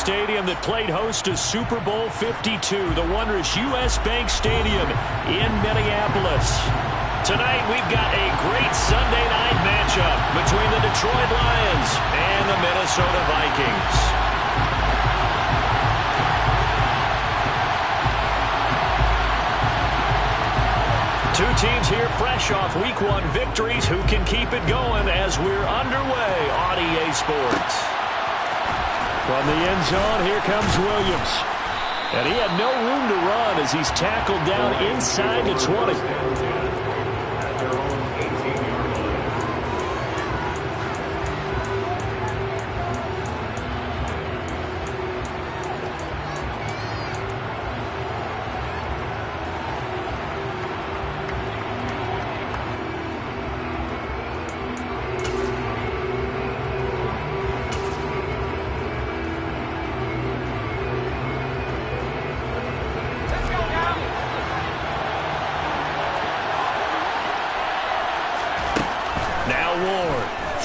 stadium that played host to Super Bowl 52, the wondrous U.S. Bank Stadium in Minneapolis. Tonight, we've got a great Sunday night matchup between the Detroit Lions and the Minnesota Vikings. Two teams here fresh off Week 1 victories. Who can keep it going as we're underway on EA Sports? From the end zone, here comes Williams. And he had no room to run as he's tackled down inside the 20.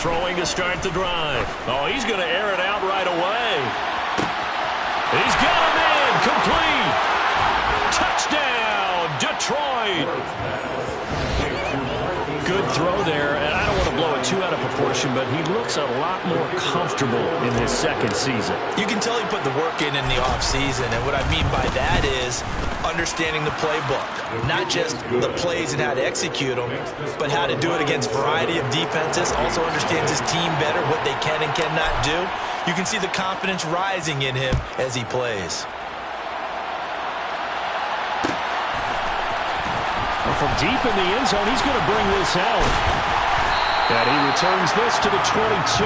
Throwing to start the drive. Oh, he's going to air it out right away. He's got him in. Complete. Touchdown, Detroit. Good throw there, and I don't want to blow it too out of proportion, but he looks a lot more comfortable in his second season. You can tell he put the work in the offseason, and what I mean by that is understanding the playbook. Not just the plays and how to execute them, but how to do it against a variety of defenses. Also understands his team better, what they can and cannot do. You can see the confidence rising in him as he plays. Well, from deep in the end zone, he's going to bring this out. And he returns this to the 22.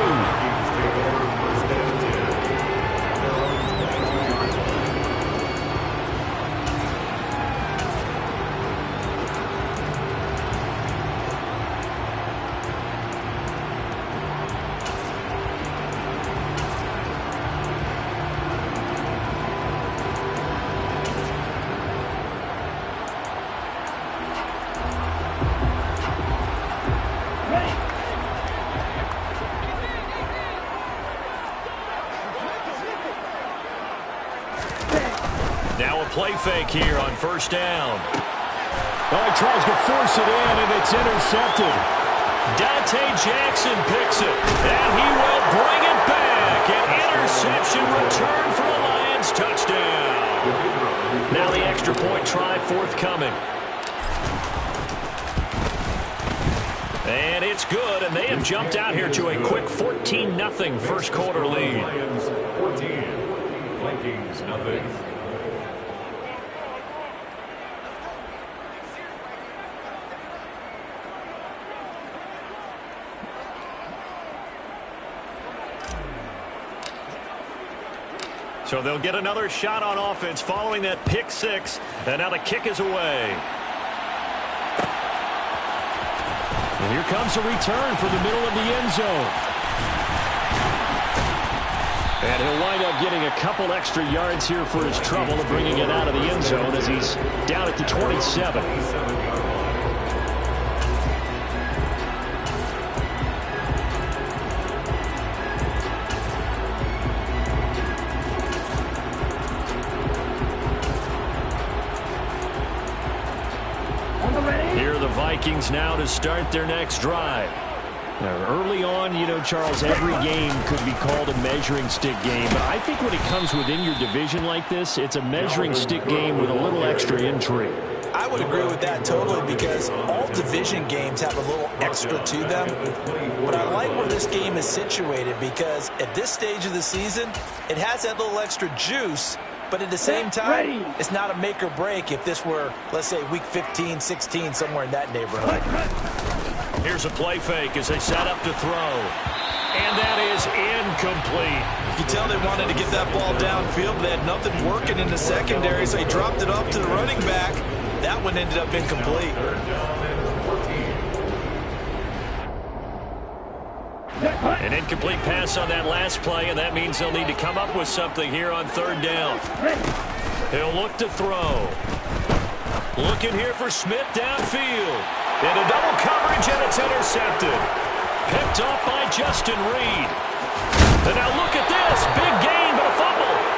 Now a play fake here on first down. Oh, he tries to force it in, and it's intercepted. Dante Jackson picks it, and he will bring it back. An interception return for the Lions. Touchdown. Now the extra point try forthcoming. And it's good, and they have jumped out here to a quick 14-0 first quarter lead. Lions 14, Vikings nothing. So they'll get another shot on offense following that pick six. And now the kick is away. And here comes a return from the middle of the end zone. And he'll wind up getting a couple extra yards here for his trouble of bringing it out of the end zone as he's down at the 27. Vikings now to start their next drive. Now, early on, you know, Charles, every game could be called a measuring stick game. But I think when it comes within your division like this, it's a measuring stick game with a little extra intrigue. I would agree with that totally because all division games have a little extra to them. But I like where this game is situated because at this stage of the season, it has that little extra juice. But at the same time, it's not a make or break if this were, let's say, week 15, 16, somewhere in that neighborhood. Here's a play fake as they set up to throw. And that is incomplete. You can tell they wanted to get that ball downfield, but they had nothing working in the secondary, so he dropped it off to the running back. That one ended up incomplete. An incomplete pass on that last play, and that means they'll need to come up with something here on third down. He'll look to throw. Looking here for Smith downfield. Into double coverage, and it's intercepted. Picked off by Justin Reed. And now look at this. Big gain, but a fumble.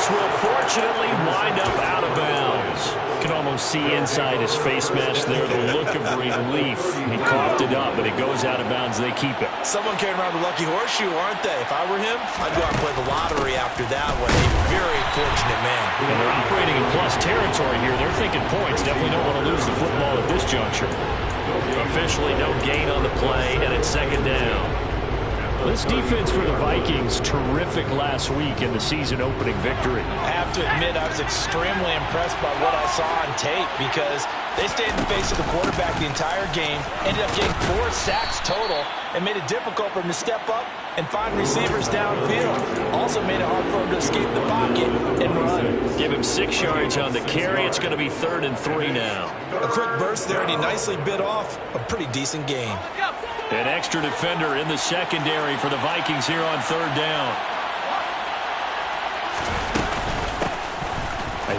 This will fortunately wind up out of bounds. You can almost see inside his face mask there the look of relief. He coughed it up, but it goes out of bounds. They keep it. Someone carrying around the lucky horseshoe, aren't they? If I were him, I'd go out and play the lottery after that one. A very fortunate man. And they're operating in plus territory here. They're thinking points. Definitely don't want to lose the football at this juncture. Officially no gain on the play, and it's second down. This defense for the Vikings, terrific last week in the season-opening victory. I have to admit, I was extremely impressed by what I saw on tape because they stayed in the face of the quarterback the entire game, ended up getting 4 sacks total, and made it difficult for him to step up and find receivers downfield. Also made it hard for him to escape the pocket and run. Give him 6 yards on the carry. It's going to be 3rd and 3 now. A quick burst there, and he nicely bit off a pretty decent game. An extra defender in the secondary for the Vikings here on 3rd down.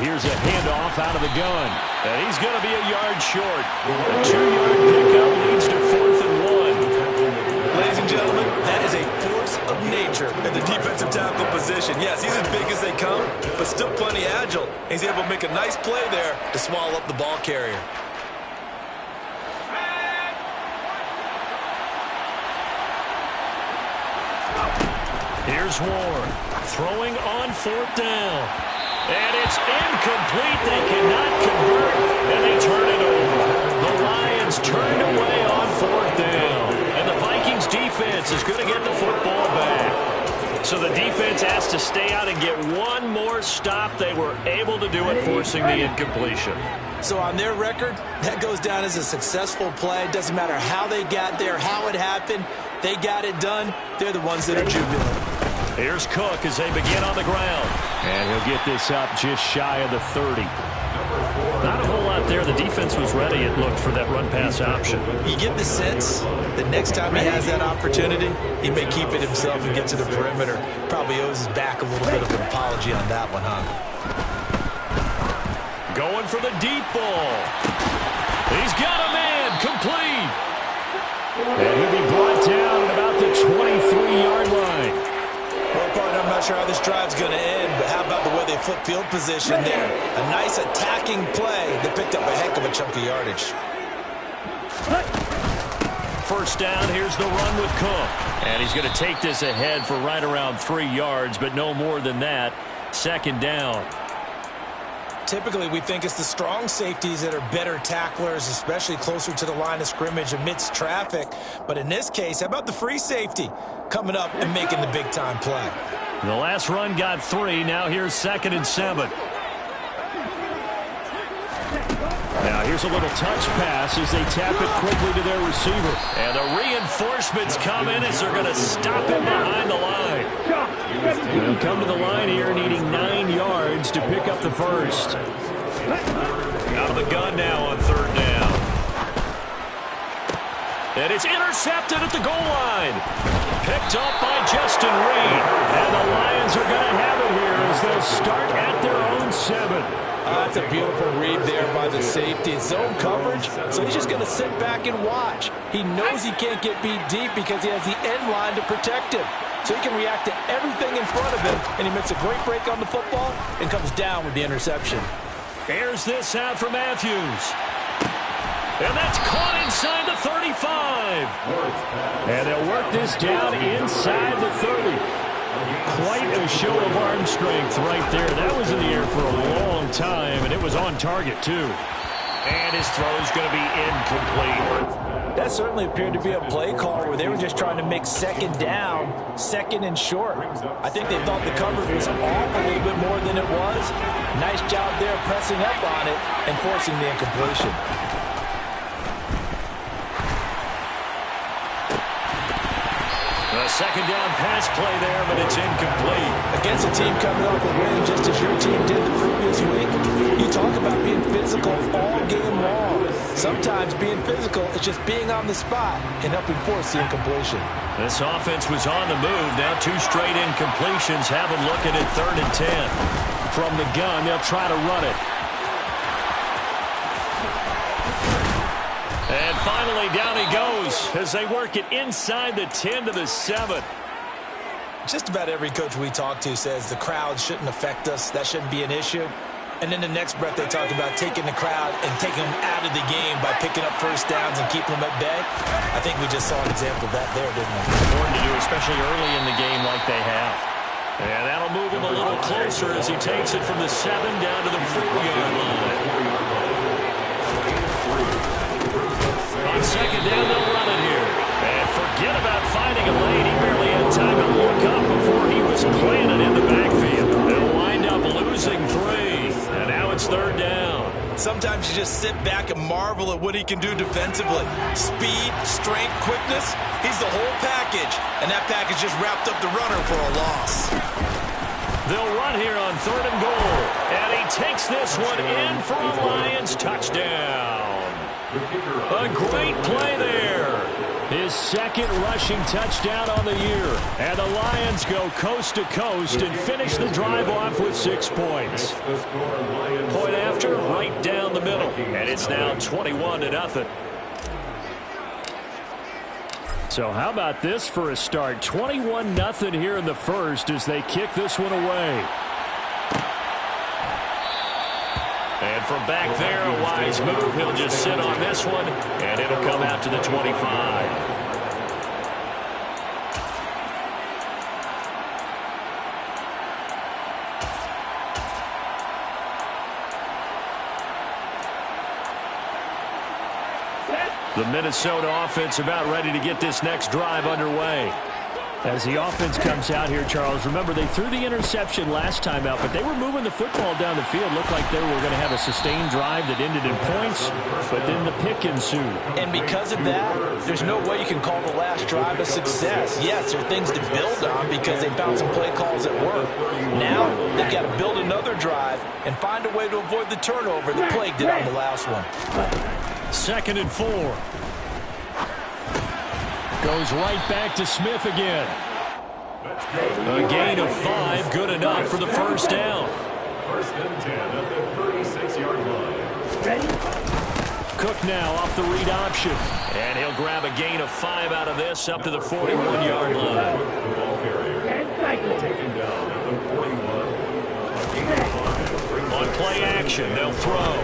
Here's a handoff out of the gun. And he's going to be a yard short. A 2-yard pickup leads to 4th and 1. Ladies and gentlemen, that is a force of nature at the defensive tackle position. Yes, he's as big as they come, but still plenty agile. He's able to make a nice play there to swallow up the ball carrier. Here's Ward throwing on 4th down. And it's incomplete. They cannot convert, and they turn it over. The Lions turned away on 4th down. And the Vikings defense is going to get the football back. So the defense has to stay out and get one more stop. They were able to do it, forcing the incompletion. So on their record, that goes down as a successful play. It doesn't matter how they got there, how it happened. They got it done. They're the ones that are jubilant. Here's Cook as they begin on the ground. And he'll get this up just shy of the 30. Not a whole lot there. The defense was ready, it looked, for that run-pass option. You get the sense that next time he has that opportunity, he may keep it himself and get to the perimeter. Probably owes his back a little bit of an apology on that one, huh? Going for the deep ball. He's got a man. Complete. And he'll be brought down at about the 23-yard line. Well, partner, I'm not sure how this drive's going to end, but how about the way they flip field position there? A nice attacking play that picked up a heck of a chunk of yardage. First down, here's the run with Cook. And he's going to take this ahead for right around 3 yards, but no more than that. Second down. Typically, we think it's the strong safeties that are better tacklers, especially closer to the line of scrimmage amidst traffic. But in this case, how about the free safety coming up and making the big-time play? The last run got 3. Now here's 2nd and 7. Now here's a little touch pass as they tap it quickly to their receiver. And the reinforcements come in as they're going to stop him behind the line. They'll come to the line here needing 9 yards to pick up the first. Out of the gun now on 3rd down. And it's intercepted at the goal line. Picked up by Justin Reed. And the Lions are going to have it here as they'll start at their own 7. That's a beautiful read there by the safety. It's zone coverage, so he's just going to sit back and watch. He knows he can't get beat deep because he has the end line to protect him. So he can react to everything in front of him, and he makes a great break on the football and comes down with the interception. Here's this out for Matthews. And that's caught inside the 35. And they'll work this down inside the 30. Quite a show of arm strength right there. That was in the air for a long time, and it was on target, too. And his throw's going to be incomplete. That certainly appeared to be a play call where they were just trying to make 2nd down, 2nd and short. I think they thought the coverage was off a little bit more than it was. Nice job there pressing up on it and forcing the incompletion. A 2nd down pass play there, but it's incomplete. Against a team coming off a win just as your team did the previous week, you talk about being physical all game long. Sometimes being physical is just being on the spot and helping force the incompletion. This offense was on the move. Now 2 straight incompletions have them looking at 3rd and 10. From the gun, they'll try to run it. And finally, down he goes as they work it inside the 10 to the 7. Just about every coach we talk to says the crowd shouldn't affect us. That shouldn't be an issue. And then the next breath they talk about taking the crowd and taking them out of the game by picking up first downs and keeping them at bay. I think we just saw an example of that there, didn't we? Important to do, especially early in the game like they have. And that'll move him a little closer as he takes it from the 7 down to the 4-yard line. On second down, they'll run it here. And forget about finding a lane. He barely had time to look up before he was planted in the backfield. They'll wind up losing 3. And now it's 3rd down. Sometimes you just sit back and marvel at what he can do defensively. Speed, strength, quickness. He's the whole package. And that package just wrapped up the runner for a loss. They'll run here on 3rd and goal. And he takes this one in for a Lions touchdown. A great play there. His 2nd rushing touchdown on the year. And the Lions go coast to coast and finish the drive off with 6 points. Point after, right down the middle. And it's now 21-0. So how about this for a start? 21-0 here in the first as they kick this one away. And from back there, a wise move. He'll just sit on this one, and it'll come out to the 25. The Minnesota offense about ready to get this next drive underway. As the offense comes out here, Charles, remember they threw the interception last time out, but they were moving the football down the field. Looked like they were going to have a sustained drive that ended in points, but then the pick ensued. And because of that, there's no way you can call the last drive a success. Yes, there are things to build on because they found some play calls that work. Now they've got to build another drive and find a way to avoid the turnover that plagued it on the last one. 2nd and 4. Goes right back to Smith again. A gain of 5, good enough for the first down. 1st and 10 at the 36-yard line. Cook now off the read option. And he'll grab a gain of 5 out of this up to the 41-yard line. Ball carrier. Taken down at the 41. A gain of 5. On play action, they'll throw.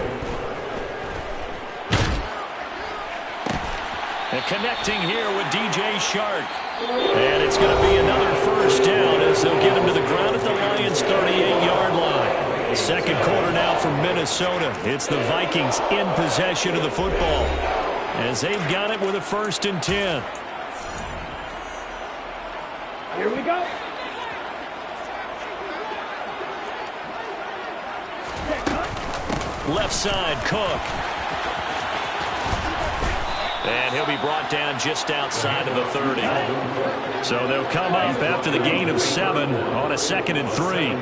And connecting here with DJ Shark. And it's going to be another first down as they'll get him to the ground at the Lions' 38-yard line. The 2nd quarter now from Minnesota. It's the Vikings in possession of the football as they've got it with a 1st and 10. Here we go. Left side, Cook. And he'll be brought down just outside of the 30. So they'll come up after the gain of 7 on a 2nd and 3.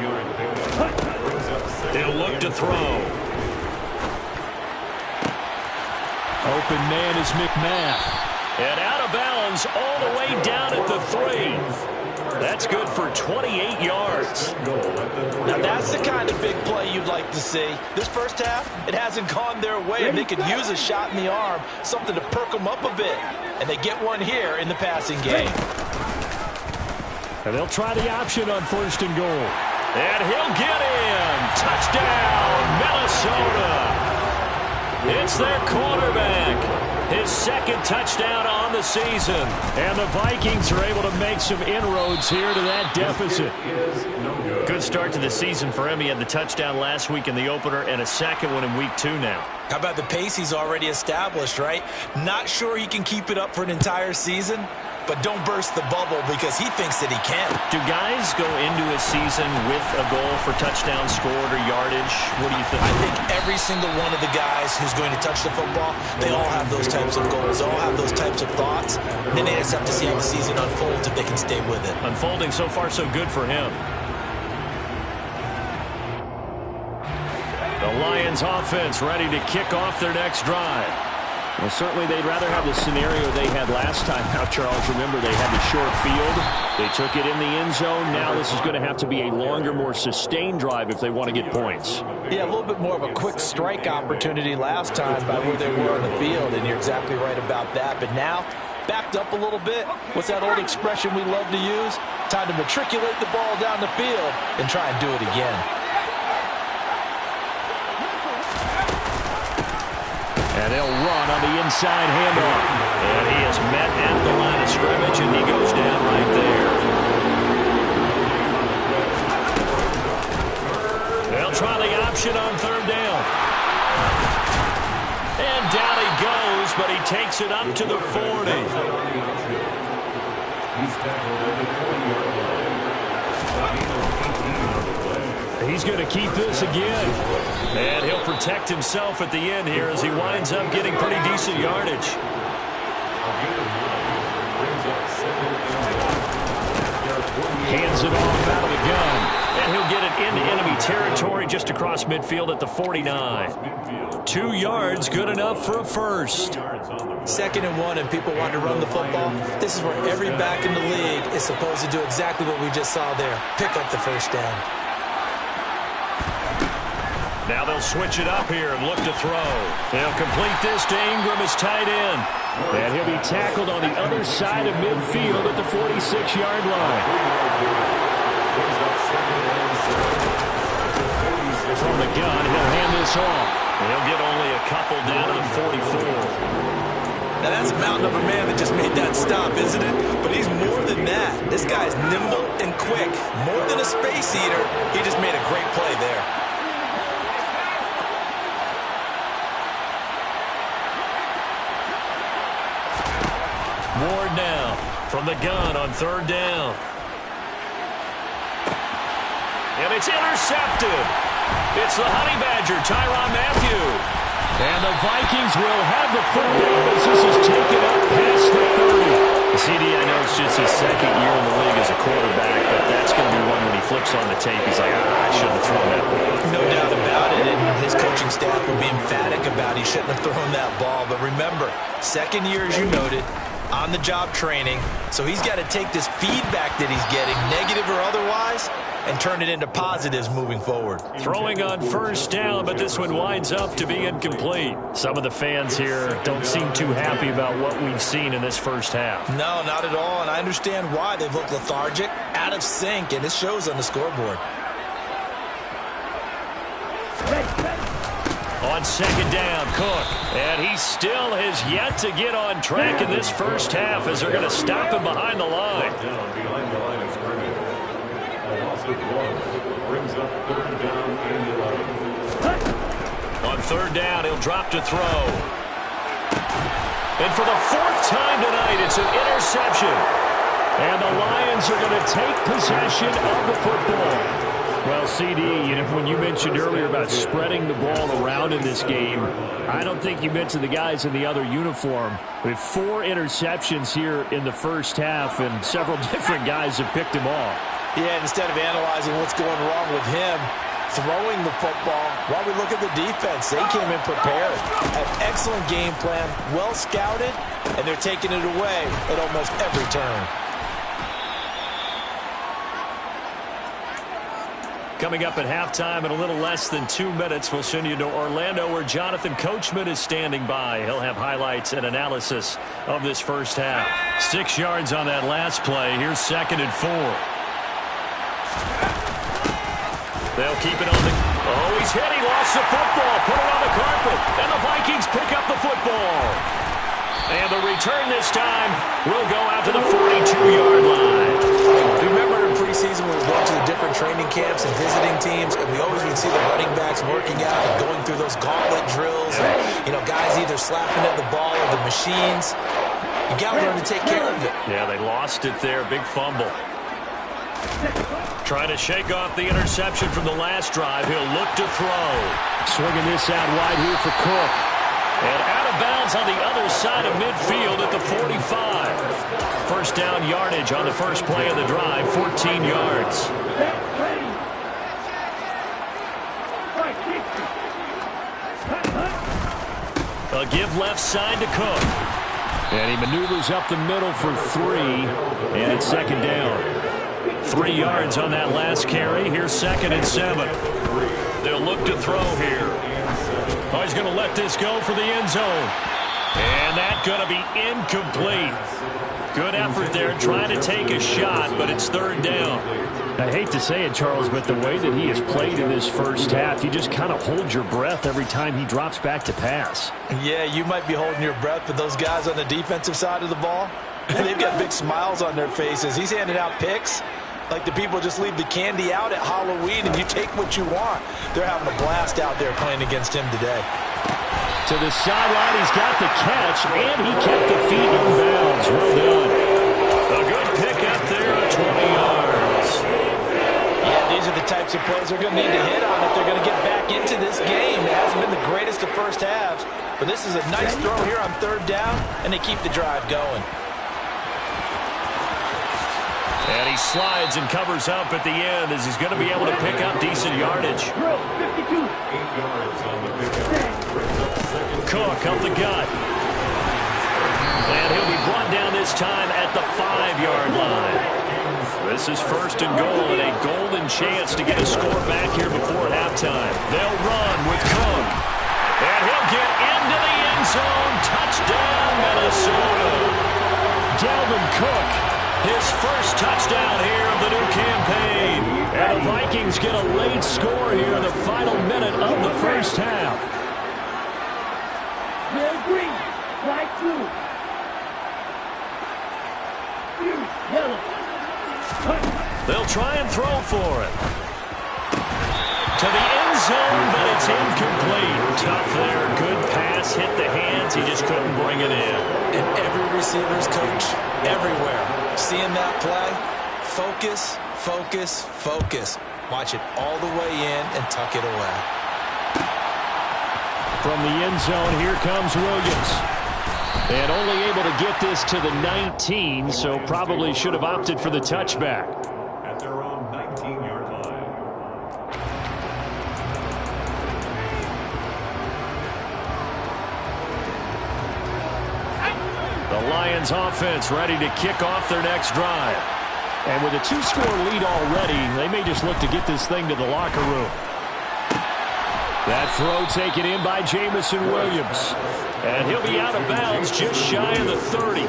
They'll look to throw. Open man is McMath. And out of bounds all the way down at the 3. That's good for 28 yards. Now that's the kind of big play you'd like to see. This first half, it hasn't gone their way, and they could use a shot in the arm, something to perk them up a bit. And they get one here in the passing game. And they'll try the option on 1st and goal. And he'll get in. Touchdown, Minnesota. It's their quarterback. His 2nd touchdown on the season. And the Vikings are able to make some inroads here to that deficit. Good start to the season for him. He had the touchdown last week in the opener and a 2nd one in week 2 now. How about the pace he's already established, right? Not sure he can keep it up for an entire season, but don't burst the bubble because he thinks that he can. Do guys go into a season with a goal for touchdown scored or yardage? What do you think? I think every single one of the guys who's going to touch the football, they all have those types of goals. They all have those types of thoughts. Then they just have to see how the season unfolds if they can stay with it. Unfolding so far so good for him. The Lions offense ready to kick off their next drive. Well, certainly they'd rather have the scenario they had last time. Now, Charles, remember they had the short field. They took it in the end zone. Now this is going to have to be a longer, more sustained drive if they want to get points. Yeah, a little bit more of a quick strike opportunity last time by where they were on the field, and you're exactly right about that. But now, backed up a little bit. What's that old expression we love to use? Time to matriculate the ball down the field and try and do it again. And they'll run on the inside handoff. And he is met at the line of scrimmage, and he goes down right there. They'll try the option on third down. And down he goes, but he takes it up to the 40. He's going to keep this again. And he'll protect himself at the end here as he winds up getting pretty decent yardage. Hands it off out of the gun. And he'll get it into enemy territory just across midfield at the 49. 2 yards, good enough for a first. 2nd and 1, and people want to run the football. This is where every back in the league is supposed to do exactly what we just saw there. Pick up the first down. Now they'll switch it up here and look to throw. They'll complete this to Ingram as tight end. And he'll be tackled on the other side of midfield at the 46-yard line. From the gun, he'll hand this off. He'll get only a couple down to the 44. Now that's a mountain of a man that just made that stop, isn't it? But he's more than that. This guy's nimble and quick. More than a space eater, he just made a great play there. Ward now from the gun on third down. And it's intercepted. It's the Honey Badger, Tyrann Mathieu. And the Vikings will have the football as this is taken up past the 30. CD, I know it's just his 2nd year in the league as a quarterback, but that's going to be one when he flips on the tape. He's like, I shouldn't have thrown that ball. No doubt about it, and his coaching staff will be emphatic about he shouldn't have thrown that ball. But remember, 2nd year, as you noted, on-the-job training, so he's got to take this feedback that he's getting, negative or otherwise, and turn it into positives moving forward. Throwing on first down, but this one winds up to be incomplete. Some of the fans here don't seem too happy about what we've seen in this first half. No, not at all, and I understand why. They've looked lethargic, out of sync, and it shows on the scoreboard. On 2nd down, Cook. And he still has yet to get on track in this first half as they're going to stop him behind the line. On third down, he'll drop to throw. And for the 4th time tonight, it's an interception. And the Lions are going to take possession of the football. Well, CD, when you mentioned earlier about spreading the ball around in this game, I don't think you mentioned the guys in the other uniform. We have 4 interceptions here in the first half, and several different guys have picked him off. Yeah, instead of analyzing what's going wrong with him, throwing the football, while we look at the defense, they came in prepared. An excellent game plan, well scouted, and they're taking it away at almost every turn. Coming up at halftime in a little less than 2 minutes, we'll send you to Orlando where Jonathan Coachman is standing by. He'll have highlights and analysis of this first half. 6 yards on that last play. Here's 2nd and 4. They'll keep it on the... Oh, he's hit. He lost the football. Put it on the carpet. And the Vikings pick up the football. And the return this time will go out to the 42-yard line. Remember in preseason when we went to the different training camps and visiting teams, and we always would see the running backs working out and going through those gauntlet drills, and, guys either slapping at the ball or the machines. You got to learn to take care of it. Yeah, they lost it there. Big fumble. Trying to shake off the interception from the last drive. He'll look to throw. Swinging this out wide here for Cook. And out of bounds on the other side of midfield at the 45. First down yardage on the first play of the drive, 14 yards. A give left side to Cook. And he maneuvers up the middle for 3. And it's 2nd down. 3 yards on that last carry. Here's 2nd and 7. They'll look to throw here. Oh, he's going to let this go for the end zone. And that's going to be incomplete. Good effort there trying to take a shot, but it's third down. I hate to say it, Charles, but the way that he has played in this first half, you just kind of hold your breath every time he drops back to pass. Yeah, you might be holding your breath, but those guys on the defensive side of the ball, they've got big smiles on their faces. He's handing out picks like the people just leave the candy out at Halloween and you take what you want. They're having a blast out there playing against him today. To the sideline, he's got the catch, and he kept the feet in bounds. Well done. A good pick up there at 20 yards. Yeah, these are the types of plays they're going to need to hit on if they're going to get back into this game. It hasn't been the greatest of first halves, but this is a nice throw here on third down, and they keep the drive going. And he slides and covers up at the end as he's going to be able to pick up decent yardage. 52. 8 yards on the pickup. Cook up the gut. And he'll be brought down this time at the 5-yard line. This is first and goal and a golden chance to get a score back here before halftime. They'll run with Cook. And he'll get into the end zone. Touchdown, Minnesota. Dalvin Cook. His first touchdown here of the new campaign. And the Vikings get a late score here in the final minute of the first half. Red green. Flag blue. Yellow. They'll try and throw for it. To the end zone, but it's incomplete. Tough there. Good pass. Hit the hands. He just couldn't bring it in. And every receiver's coach, everywhere, seeing that play, focus, focus, focus. Watch it all the way in and tuck it away. From the end zone, here comes Williams. And only able to get this to the 19, so probably should have opted for the touchback. At their own 19-yard line. The Lions offense ready to kick off their next drive. And with a 2-score lead already, they may just look to get this thing to the locker room. That throw taken in by Jamison Williams. And he'll be out of bounds just shy of the 30.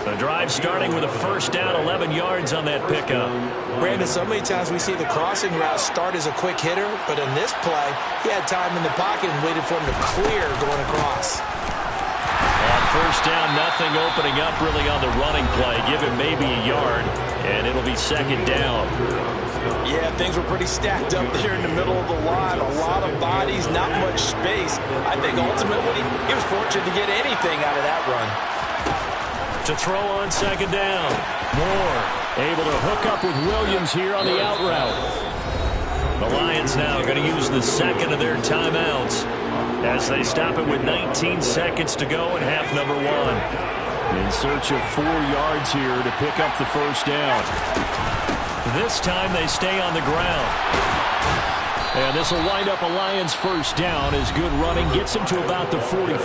The drive starting with a first down, 11 yards on that pickup. Brandon, so many times we see the crossing route start as a quick hitter, but in this play, he had time in the pocket and waited for him to clear going across. On first down, nothing opening up really on the running play. Give him maybe a yard, and it'll be second down. Yeah, things were pretty stacked up there in the middle of the line. A lot of bodies, not much space. I think ultimately he was fortunate to get anything out of that run. To throw on second down. Moore able to hook up with Williams here on the out route. The Lions now going to use the second of their timeouts as they stop it with 19 seconds to go in half number 1. In search of 4 yards here to pick up the first down. This time they stay on the ground. And this will wind up a Lions first down as good running gets them to about the 44.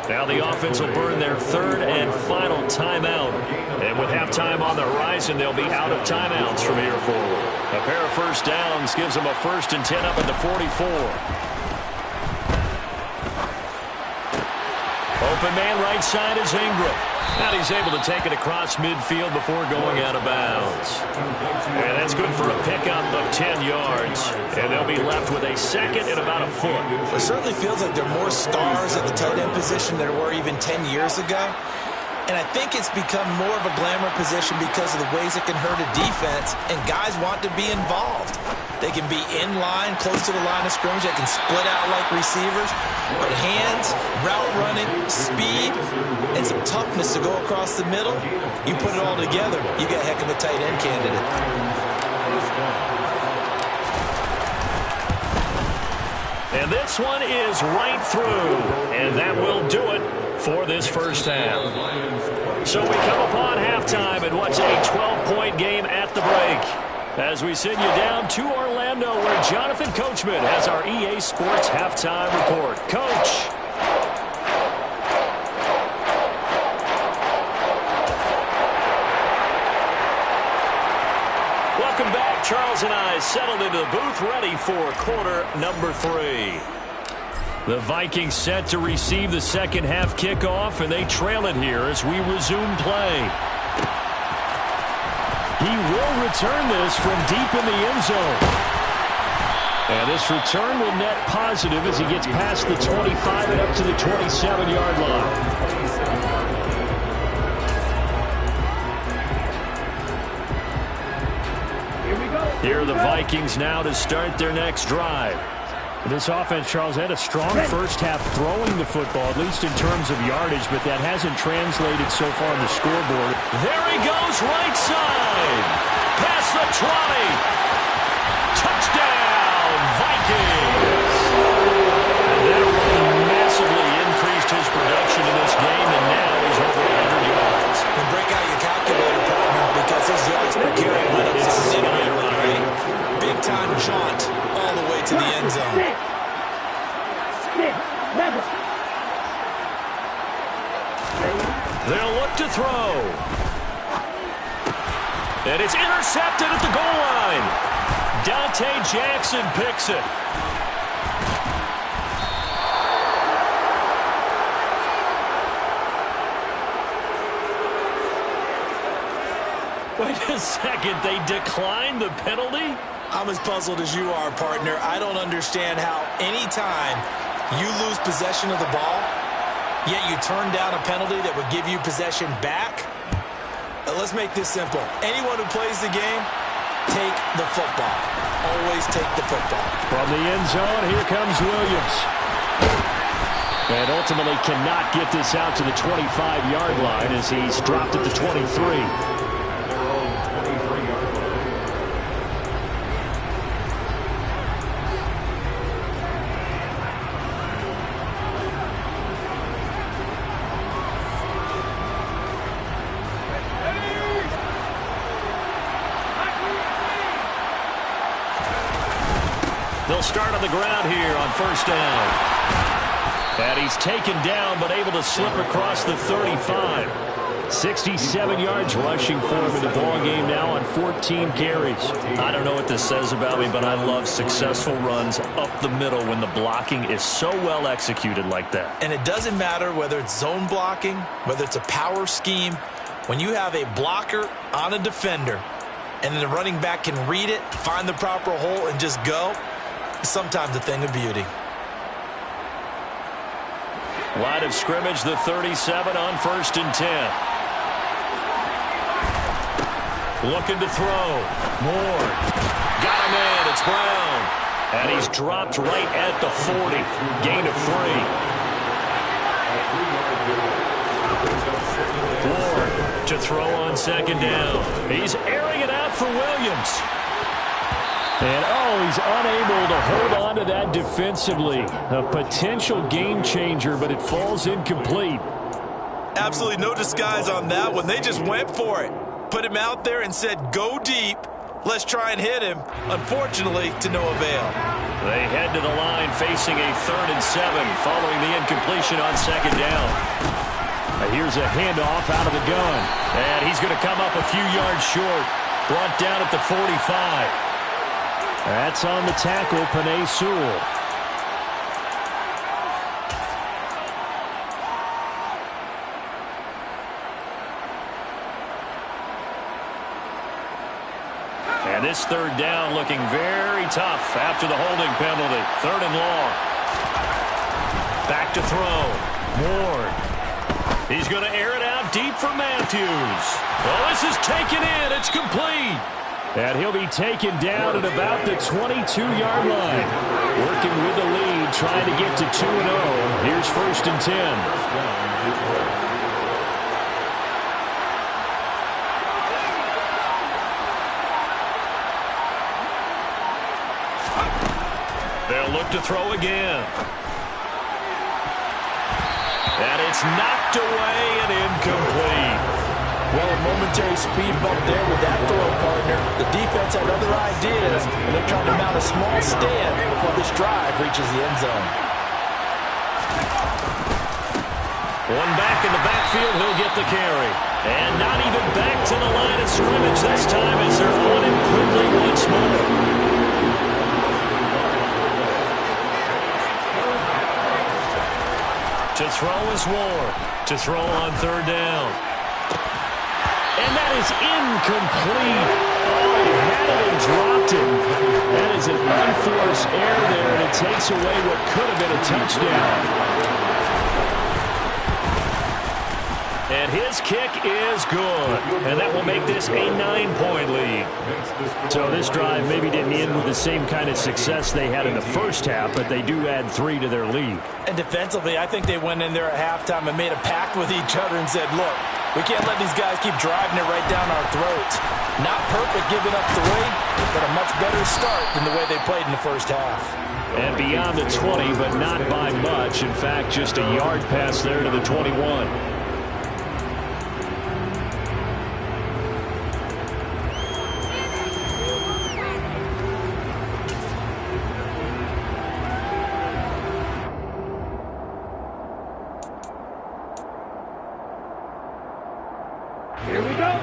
Now the offense will burn their third and final timeout. And with halftime on the horizon, they'll be out of timeouts from here forward. A pair of first downs gives them a 1st and 10 up at the 44. Open man right side is Ingram. And he's able to take it across midfield before going out of bounds. And that's good for a pickup of 10 yards. And they'll be left with a second and about a foot. It certainly feels like there are more stars at the tight end position than there were even 10 years ago. And I think it's become more of a glamour position because of the ways it can hurt a defense, and guys want to be involved. They can be in line, close to the line of scrimmage. They can split out like receivers. But hands, route running, speed, and some toughness to go across the middle, you put it all together, you got a heck of a tight end candidate. And this one is right through. And that will do it for this first half. So we come upon halftime in what's a 12-point game at the break. As we send you down to Orlando, where Jonathan Coachman has our EA Sports halftime report. Coach. Welcome back. Charles and I settled into the booth, ready for quarter number 3. The Vikings set to receive the second half kickoff, and they trail it here as we resume play. He will return this from deep in the end zone. And this return will net positive as he gets past the 25 and up to the 27-yard line. Here are the Vikings now to start their next drive. This offense, Charles, had a strong first half throwing the football, at least in terms of yardage, but that hasn't translated so far on the scoreboard. There he goes, right side. Past the 20. Touchdown, Vikings. And that run massively increased his production in this game, and now he's over 100 yards. And break out your calculator, partner, because his yards per carry went up significantly, right? Big-time jaunt all the way to the end zone. They'll look to throw. And it's intercepted at the goal line. Dante Jackson picks it. Wait a second, they declined the penalty? I'm as puzzled as you are, partner. I don't understand how any time you lose possession of the ball, yet you turn down a penalty that would give you possession back. Let's make this simple. Anyone who plays the game, take the football. Always take the football. From the end zone, here comes Williams. And ultimately cannot get this out to the 25-yard line as he's dropped at the 23. They'll start on the ground here on first down. And he's taken down but able to slip across the 35. 67 yards rushing for him in the ball game now on 14 carries. I don't know what this says about me, but I love successful runs up the middle when the blocking is so well executed like that. And it doesn't matter whether it's zone blocking, whether it's a power scheme. When you have a blocker on a defender and then the running back can read it, find the proper hole, and just go, sometimes a thing of beauty. Line of scrimmage, the 37 on first and 10. Looking to throw. Moore. Got him in. It's Brown. And he's dropped right at the 40. Gain of 3. Moore to throw on second down. He's airing it out for Williams. And, he's unable to hold on to that defensively. A potential game changer, but it falls incomplete. Absolutely no disguise on that one. They just went for it. Put him out there and said, go deep. Let's try and hit him. Unfortunately, to no avail. They head to the line facing a 3rd and 7 following the incompletion on second down. Here's a handoff out of the gun. And he's going to come up a few yards short. Brought down at the 45. That's on the tackle, Penei Sewell. And this third down looking very tough after the holding penalty. 3rd and long. Back to throw. Ward. He's going to air it out deep for Matthews. Oh, this is taken in. It's complete. And he'll be taken down at about the 22-yard line. Working with the lead, trying to get to 2-0. Here's 1st and 10. They'll look to throw again. And it's knocked away and incomplete. Well, a momentary speed bump there with that throw, partner. The defense had other ideas, and they're trying to mount a small stand before this drive reaches the end zone. One back in the backfield, he'll get the carry. And not even back to the line of scrimmage this time as they're on him quickly once more. The throw is Ward to throw on third down. And that is incomplete. Oh, he had it and dropped it. That is an unforced error there, and it takes away what could have been a touchdown. And his kick is good. And that will make this a 9-point lead. So this drive maybe didn't end with the same kind of success they had in the first half, but they do add 3 to their lead. And defensively, I think they went in there at halftime and made a pact with each other and said, look, we can't let these guys keep driving it right down our throats. Not perfect giving up 3, but a much better start than the way they played in the first half. And beyond the 20, but not by much. In fact, just a yard pass there to the 21.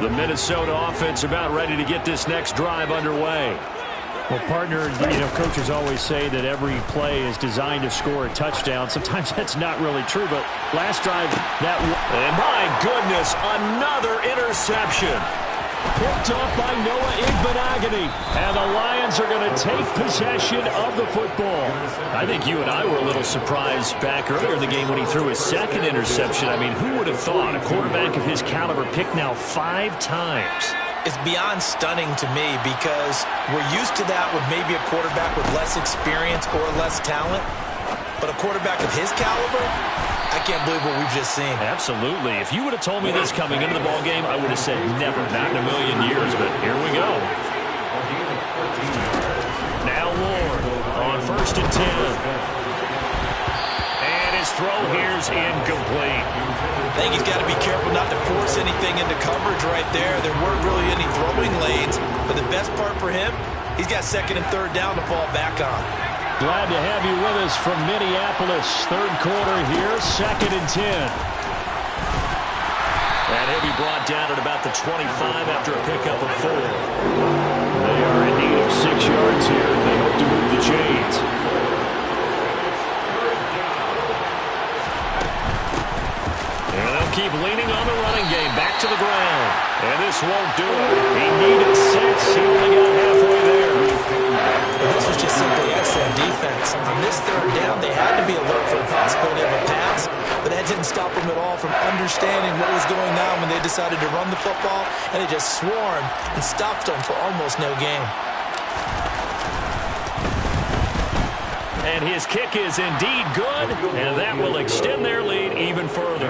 The Minnesota offense about ready to get this next drive underway. Well, partner, coaches always say that every play is designed to score a touchdown. Sometimes that's not really true, but last drive, that... And my goodness, another interception. Picked off by Noah Igbenogany. And the Lions are going to take possession of the football. I think you and I were a little surprised back earlier in the game when he threw his second interception. I mean, who would have thought a quarterback of his caliber picked now 5 times? It's beyond stunning to me because we're used to that with maybe a quarterback with less experience or less talent. But a quarterback of his caliber, I can't believe what we've just seen. Absolutely. If you would have told me this coming into the ballgame, I would have said never, not in a million years. But here we go. Now Ward on 1st and 10. And his throw here's incomplete. I think he's got to be careful not to force anything into coverage right there. There weren't really any throwing lanes. But the best part for him, he's got 2nd and 3rd down to fall back on. Glad to have you with us from Minneapolis. 3rd quarter here, 2nd and 10. And he'll be brought down at about the 25 after a pickup of 4. They are in need of 6 yards here. They hope to move the chains. And they'll keep leaning on the running game. Back to the ground. And this won't do it. He needed 6. He only got halfway there. But this was just simply excellent defense. On this 3rd down, they had to be alert for the possibility of a pass, but that didn't stop them at all from understanding what was going on when they decided to run the football, and they just swarmed and stopped them for almost no gain. And his kick is indeed good, and that will extend their lead even further.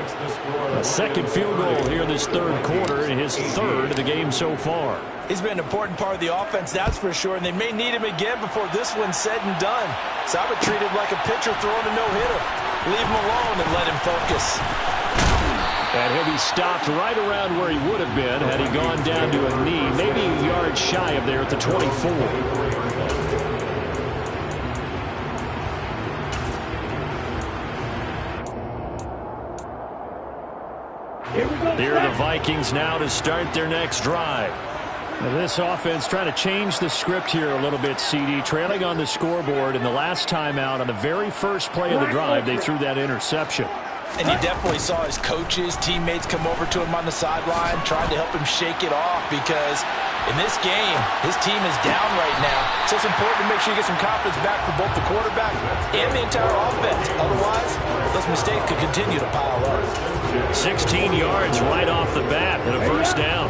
A 2nd field goal here this 3rd quarter, and his 3rd of the game so far. He's been an important part of the offense, that's for sure, and they may need him again before this one's said and done. So I would treat him like a pitcher throwing a no-hitter. Leave him alone and let him focus. And he'll be stopped right around where he would have been had he gone down to a knee, maybe a yard shy of there at the 24. Here are the Vikings now to start their next drive. Now this offense trying to change the script here a little bit, CD. Trailing on the scoreboard, and the last time out on the very first play of the drive, they threw that interception. And you definitely saw his coaches, teammates come over to him on the sideline, trying to help him shake it off because in this game, his team is down right now. So it's important to make sure you get some confidence back for both the quarterback and the entire offense. Otherwise, those mistakes could continue to pile up. 16 yards right off the bat and a first down.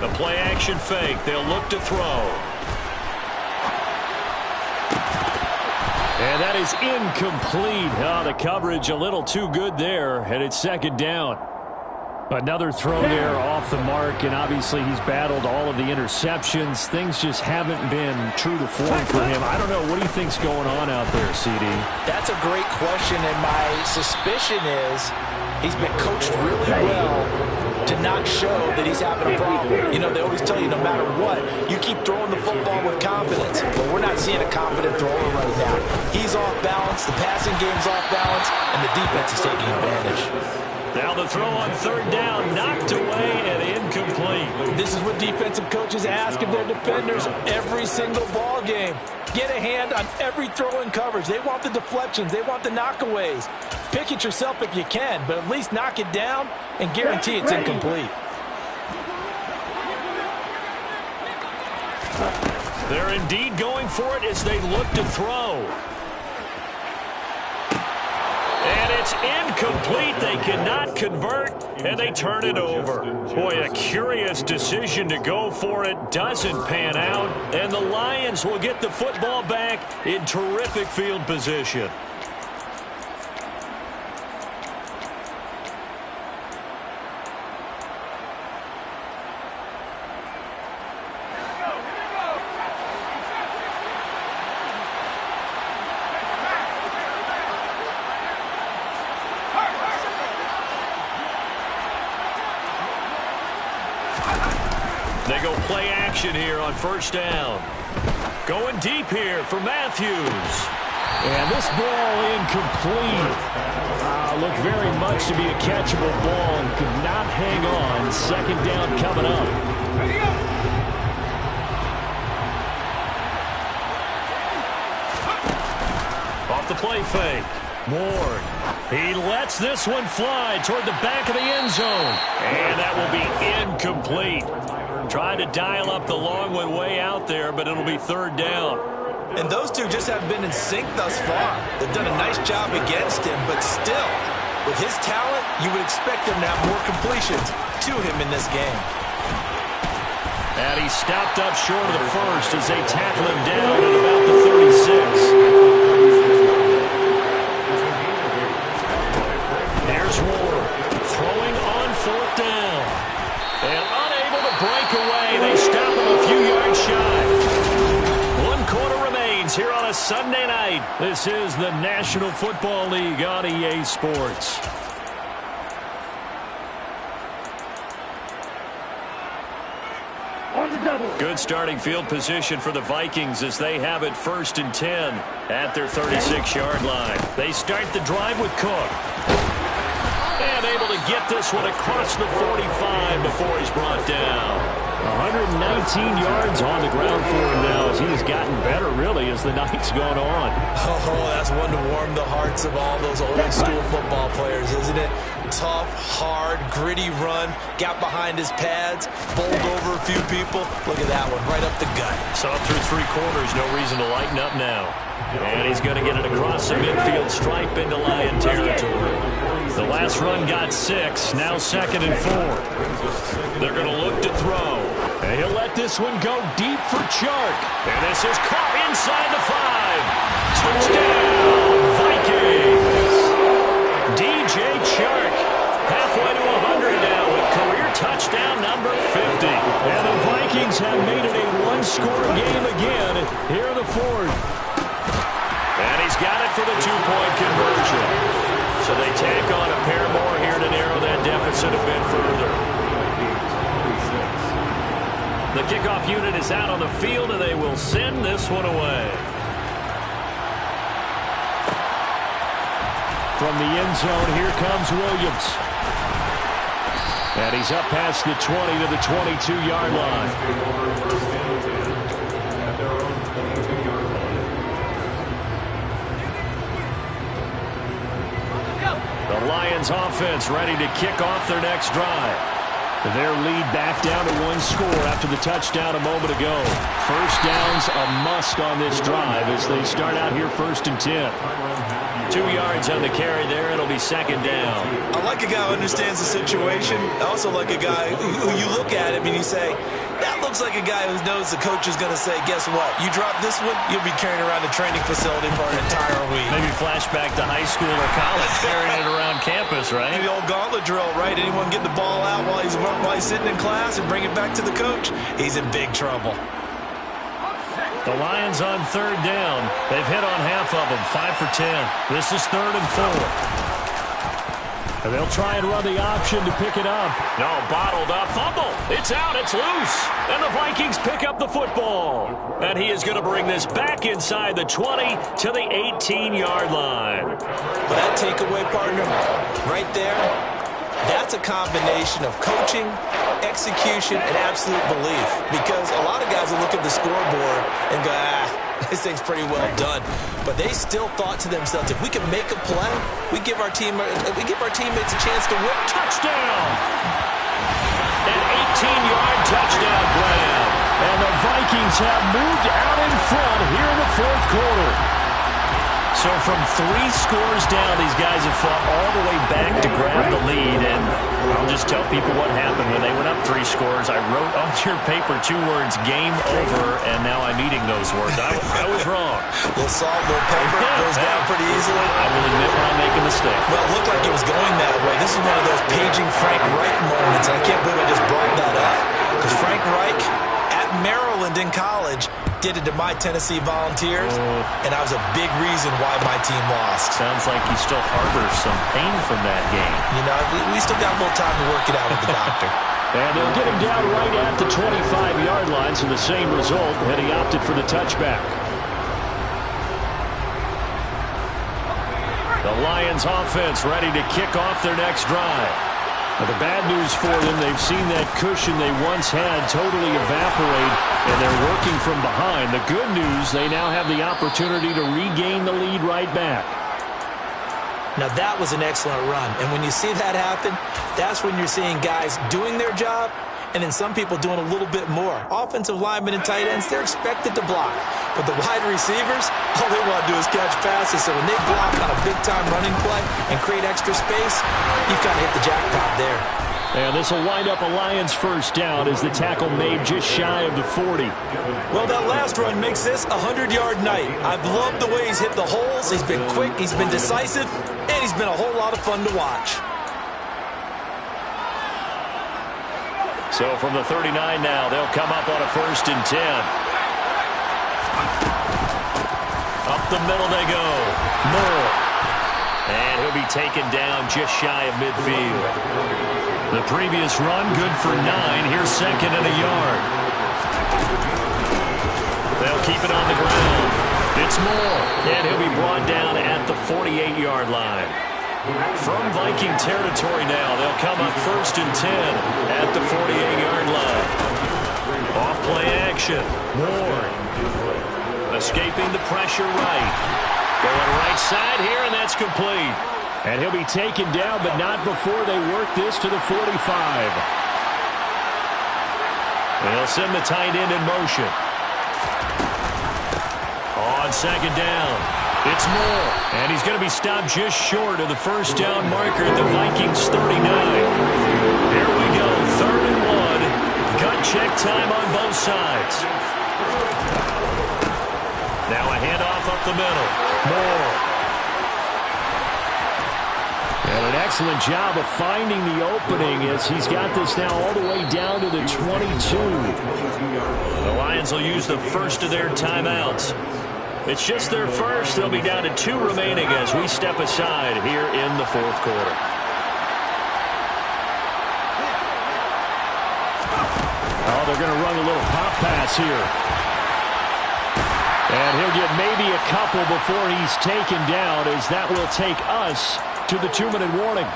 The play action fake. They'll look to throw. And that is incomplete. Oh, the coverage a little too good there, and it's 2nd down. Another throw there off the mark, and obviously he's battled all of the interceptions. Things just haven't been true to form for him. I don't know. What do you think's going on out there, CD? That's a great question, and my suspicion is he's been coached really well to not show that he's having a problem. You know, they always tell you no matter what, you keep throwing the football with confidence. But we're not seeing a confident thrower right now. He's off balance, the passing game's off balance, and the defense is taking advantage. Now the throw on third down, knocked away and incomplete. This is what defensive coaches ask of their defenders every single ball game. Get a hand on every throw in coverage. They want the deflections. They want the knockaways. Pick it yourself if you can, but at least knock it down and guarantee it's incomplete. They're indeed going for it as they look to throw. And it's incomplete. They cannot convert, and they turn it over. Boy, a curious decision to go for it. Doesn't pan out, and the Lions will get the football back in terrific field position. They go play action here on first down. Going deep here for Matthews. And this ball incomplete. Looked very much to be a catchable ball and could not hang on. Second down coming up. Off the play fake. Ward. He lets this one fly toward the back of the end zone. And that will be incomplete. Trying to dial up the long one way out there, but it'll be third down. And those two just haven't been in sync thus far. They've done a nice job against him, but still, with his talent, you would expect him to have more completions to him in this game. And he stopped up short of the first as they tackle him down at about the 36. Here's Ward throwing on fourth down. And unable to break away. They stop him a few yards shy. 1 quarter remains here on a Sunday night. This is the National Football League on EA Sports. Good starting field position for the Vikings as they have it 1st and 10 at their 36-yard line. They start the drive with Cook. And able to get this one across the 45 before he's brought down. 119 yards on the ground for him now as he has gotten better, really, as the night's gone on. Oh, that's one to warm the hearts of all those old-school football players, isn't it? Tough, hard, gritty run, got behind his pads, bowled over a few people. Look at that one, right up the gut. Saw through 3 quarters, no reason to lighten up now. And he's going to get it across the midfield stripe into Lion territory. The last run got 6, now 2nd and 4. They're going to look to throw. And he'll let this one go deep for Chark. And this is caught inside the 5. Touchdown, Vikings. DJ Chark, halfway to 100 now with career touchdown number 50. And the Vikings have made it a 1-score game again here in the 4th. And he's got it for the 2-point conversion. So they tack on a pair more here to narrow that deficit a bit further. The kickoff unit is out on the field, and they will send this one away. From the end zone, here comes Williams. And he's up past the 20 to the 22-yard line. The Lions offense ready to kick off their next drive. Their lead back down to 1 score after the touchdown a moment ago. First down's a must on this drive as they start out here 1st and 10. 2 yards on the carry there. It'll be 2nd down. I like a guy who understands the situation. I also like a guy who you look at him and you say, that looks like a guy who knows the coach is going to say, guess what? You drop this one, you'll be carrying around the training facility for an entire week. Maybe flashback to high school or college, carrying it around campus, right? The old gauntlet drill, right? Anyone get the ball out while he's sitting in class and bring it back to the coach? He's in big trouble. The Lions on 3rd down. They've hit on half of them, 5 for 10. This is 3rd and 4. And they'll try and run the option to pick it up. No, bottled up. Fumble. It's out. It's loose. And the Vikings pick up the football. And he is going to bring this back inside the 20 to the 18-yard line. But that takeaway, partner, right there, That's a combination of coaching, execution, and absolute belief. Because a lot of guys will look at the scoreboard and go, this thing's pretty well done. But they still thought to themselves, if we can make a play, we give our teammates a chance to win. Touchdown! An 18-yard touchdown grab. And the Vikings have moved out in front here in the fourth quarter. So from 3 scores down, these guys have fought all the way back to grab the lead. And I'll just tell people what happened when they went up 3 scores. I wrote on your paper 2 words, game over, and now I'm eating those words. I was wrong. Little salt, little pepper, goes down pretty easily. I will admit when I make a mistake. Well, it looked like it was going that way. This is one of those paging Frank Reich moments, and I can't believe I just brought that up. Because Frank Reich, at Maryland in college, did it to my Tennessee Volunteers, and that was a big reason why my team lost. Sounds like you still harbor some pain from that game. You know, we still got a little time to work it out with the doctor. And they'll get him down right at the 25-yard line, so the same result, and he opted for the touchback. The Lions offense ready to kick off their next drive. Now, the bad news for them, they've seen that cushion they once had totally evaporate, and they're working from behind. The good news, they now have the opportunity to regain the lead right back. Now, that was an excellent run. And when you see that happen, that's when you're seeing guys doing their job and then some people doing a little bit more. Offensive linemen and tight ends, they're expected to block. But the wide receivers, all they want to do is catch passes. So when they block on a big-time running play and create extra space, you've kind of hit the jackpot there. And this will wind up a Lions first down as the tackle made just shy of the 40. Well, that last run makes this a 100-yard night. I've loved the way he's hit the holes. He's been quick, he's been decisive, and he's been a whole lot of fun to watch. So from the 39 now, they'll come up on a 1st and 10. Up the middle they go. Moore. And he'll be taken down just shy of midfield. The previous run, good for 9. Here's 2nd and a yard. They'll keep it on the ground. It's Moore. And he'll be brought down at the 48-yard line. From Viking territory now, they'll come up 1st and 10 at the 48-yard line. Off play action. Moore escaping the pressure right. Going right side here, and that's complete. And he'll be taken down, but not before they work this to the 45. They'll send the tight end in motion. On 2nd down. It's Moore, and he's going to be stopped just short of the first down marker at the Vikings 39. Here we go, 3rd and 1. Gut check time on both sides. Now a handoff up the middle. Moore. And an excellent job of finding the opening as he's got this now all the way down to the 22. The Lions will use the first of their timeouts. It's just their first. They'll be down to 2 remaining as we step aside here in the 4th quarter. Oh, they're going to run a little pop pass here. And he'll get maybe a couple before he's taken down, as that will take us to the 2-minute warning.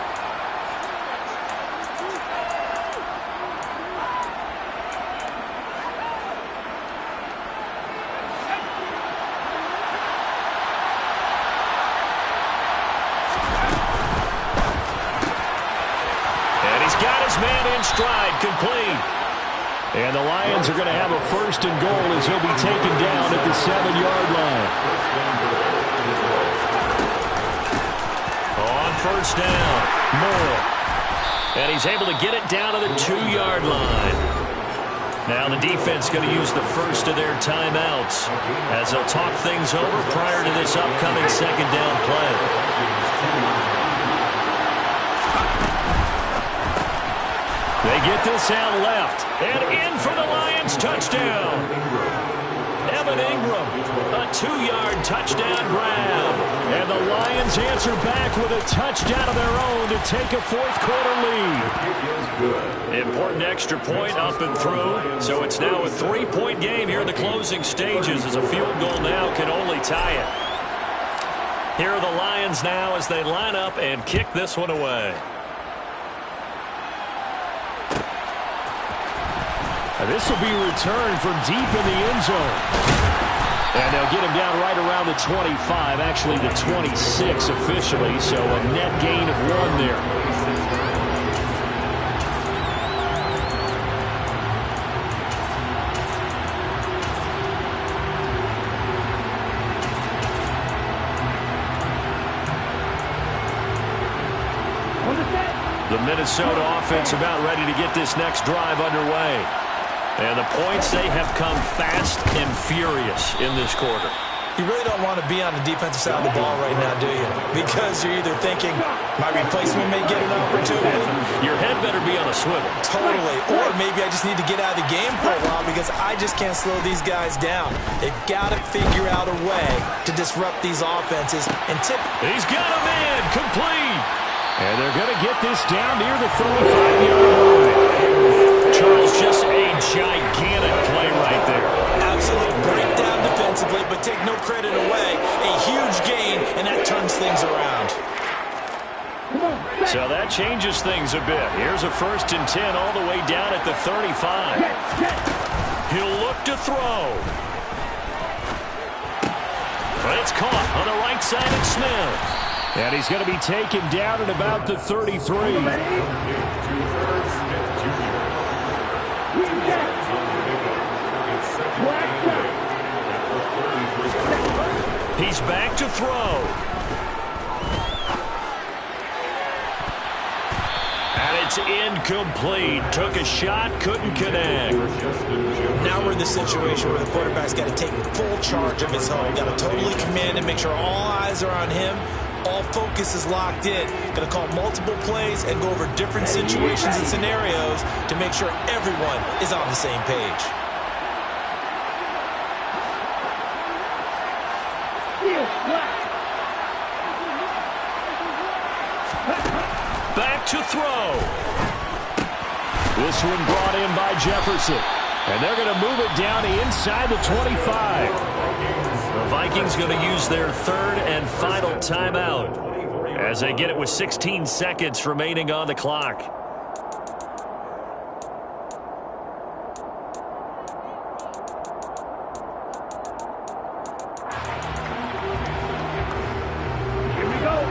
Stride complete. And the Lions are going to have a 1st and goal as he'll be taken down at the 7-yard line. On 1st down, Moore. And he's able to get it down to the 2-yard line. Now the defense going to use the first of their timeouts as they'll talk things over prior to this upcoming 2nd down play. They get this out left, and in for the Lions touchdown. Evan Ingram, a 2-yard touchdown grab. And the Lions answer back with a touchdown of their own to take a 4th quarter lead. Important extra point up and through, so it's now a 3-point game here in the closing stages as a field goal now can only tie it. Here are the Lions now as they line up and kick this one away. And this will be returned from deep in the end zone. And they'll get him down right around the 25, actually the 26 officially, so a net gain of 1 there. The Minnesota offense about ready to get this next drive underway. And the points, they have come fast and furious in this quarter. You really don't want to be on the defensive side of the ball right now, do you? Because you're either thinking, my replacement may get an opportunity. Your head better be on a swivel. Totally. Or maybe I just need to get out of the game for a while because I just can't slow these guys down. They've got to figure out a way to disrupt these offenses. And he's got him in, complete. And they're going to get this down near the 35-yard line. Charles, just a gigantic play right there. Absolute breakdown defensively, but take no credit away. A huge gain, and that turns things around. So that changes things a bit. Here's a 1st and 10 all the way down at the 35. He'll look to throw. But it's caught on the right side of Smith. And he's going to be taken down at about the 33. He's back to throw. And it's incomplete. Took a shot, couldn't connect. Now we're in the situation where the quarterback's got to take full charge of his home. Got to totally command and make sure all eyes are on him. All focus is locked in. Going to call multiple plays and go over different situations and scenarios to make sure everyone is on the same page. Back to throw. This one brought in by Jefferson. And they're going to move it down inside the 25. The Vikings going to use their 3rd and final timeout as they get it with 16 seconds remaining on the clock. Here we go.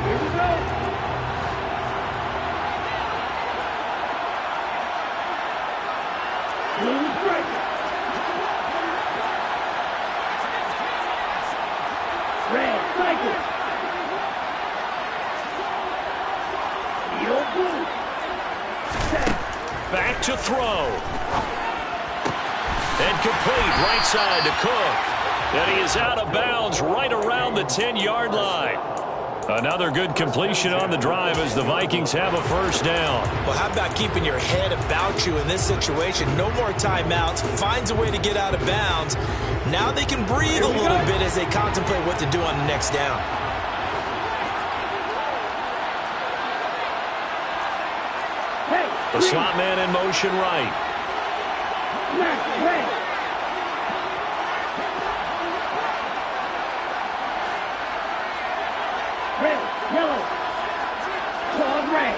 Red cycle. Back to throw. And complete right side to Cook. And he is out of bounds right around the 10-yard line. Another good completion on the drive as the Vikings have a 1st down. Well, how about keeping your head about you in this situation? No more timeouts. Finds a way to get out of bounds. Now they can breathe a little bit as they contemplate what to do on the next down. The slot man in motion right. Red, yellow, clawed red.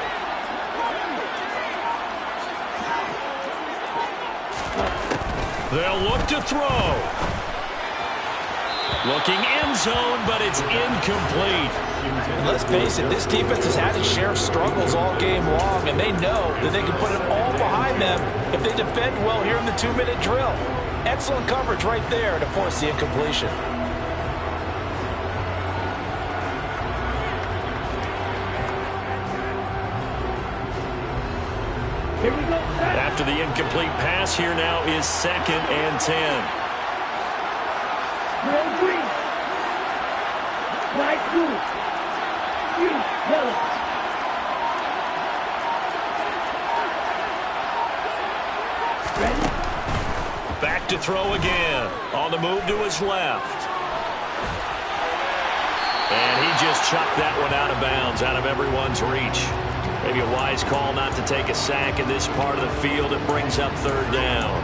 They'll look to throw. Looking end zone, but it's incomplete. And let's face it, this defense has had its share of struggles all game long, and they know that they can put it all behind them if they defend well here in the 2-minute drill. Excellent coverage right there to force the incompletion. Here we go. After the incomplete pass, here now is 2nd and 10. Red, green. White, blue. Green, yellow. Ready? Back to throw again. On the move to his left. And he just chucked that one out of bounds, out of everyone's reach. Maybe a wise call not to take a sack in this part of the field. It brings up 3rd down.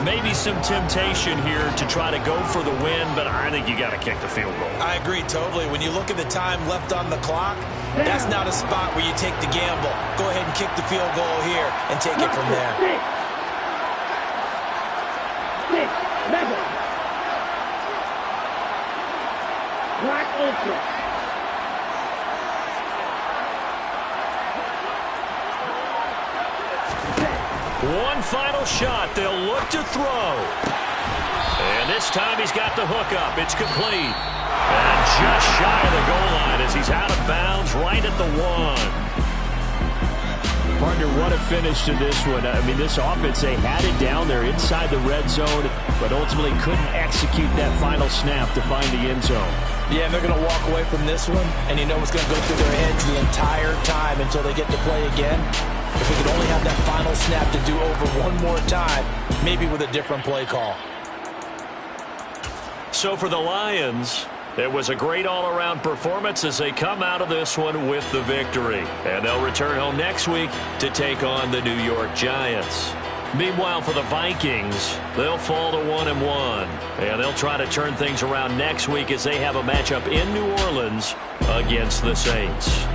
Maybe some temptation here to try to go for the win, but I think you got to kick the field goal. I agree totally. When you look at the time left on the clock, that's not a spot where you take the gamble. Go ahead and kick the field goal here and take it from there. 6, level. Black Ultra. One final shot. They'll look to throw. And this time he's got the hook up. It's complete. And just shy of the goal line as he's out of bounds right at the 1. Partner, what a finish to this one. I mean, this offense, they had it down there inside the red zone, but ultimately couldn't execute that final snap to find the end zone. Yeah, and they're going to walk away from this one, and you know what's going to go through their heads the entire time until they get to play again. If we could only have that final snap to do over one more time, maybe with a different play call. So for the Lions, it was a great all-around performance as they come out of this one with the victory. And they'll return home next week to take on the New York Giants. Meanwhile, for the Vikings, they'll fall to 1-1. And they'll try to turn things around next week as they have a matchup in New Orleans against the Saints.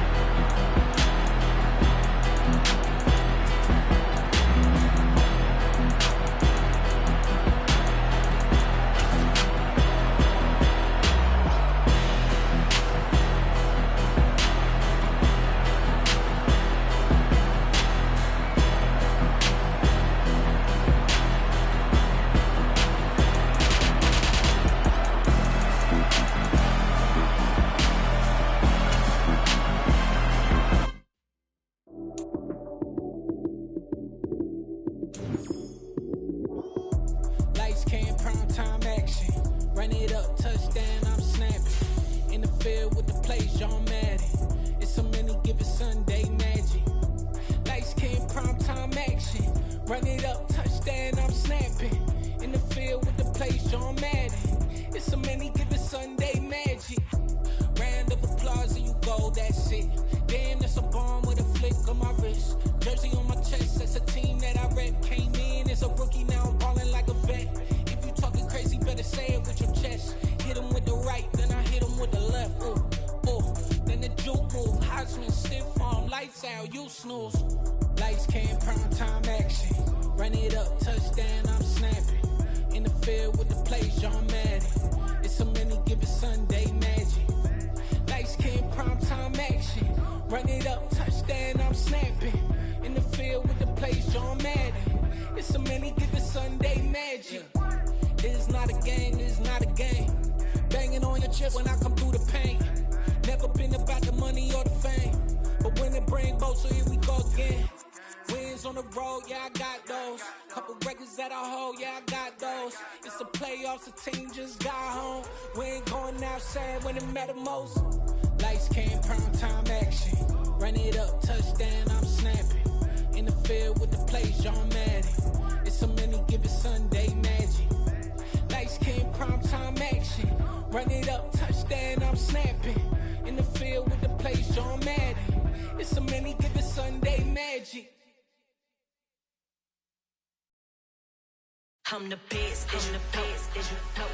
I'm the best, I'm the best, as you know.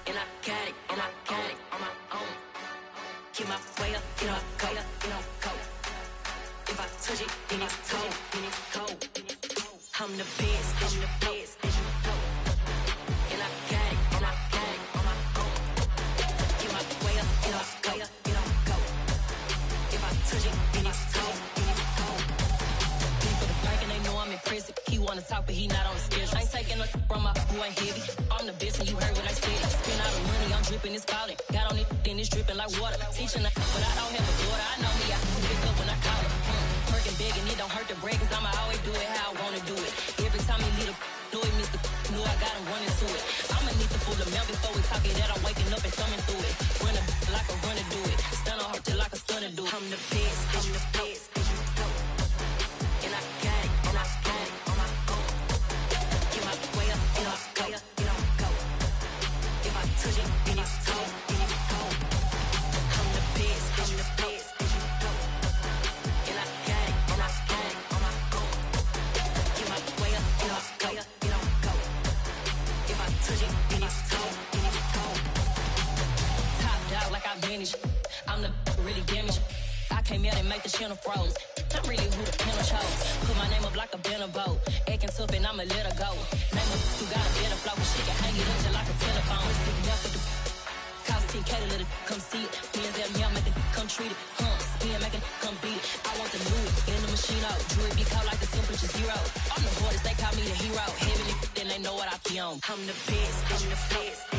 And I got it, and I got it on my own. Get my way up, get up, go, go. If I touch it, then it's cold, then it's cold. I'm the best, I'm the best, as you know. And I got it, and I got it on my own. Get my way up, get up, go. If I touch it, then it's cold, then it's cold. People the blank and they know I'm impressive. He wanna talk, but he not on the schedule. I ain't taking no from my who ain't heavy. I'm the best and you heard what I said. Spend all the money, I'm dripping, it's falling. Got on it, then it's dripping like water. Teaching but I don't have a daughter. I know me, I can pick up when I call her. Working big and it don't hurt to break, cause I'ma always do it how I wanna do it. Every time he lead a know it, Mr. Know I got him running to it. I'ma need to pull the mail before we talk it that I'm waking up and thumbing through it. Run a like a runner do it. Stun on her till like a stunner do it. I'm the best, I'm the best. And I got it, and I got it on my own. Get my way up, get up, go. If I touch it, then it's cold, then it's cold. I'm the best, I'm the best. And I got it, and I got it on my own. Get my way up, get up, go. If I touch it, then it's cold, then it's cold. Top dog like I vanished. I'm the really damaged. I came out and make the channel froze. I'm really who the panel chose. Put my name up like a banner boat. Acting tough and I'ma let her go. Name her, you got a better he on. I'm the best, I'm the best.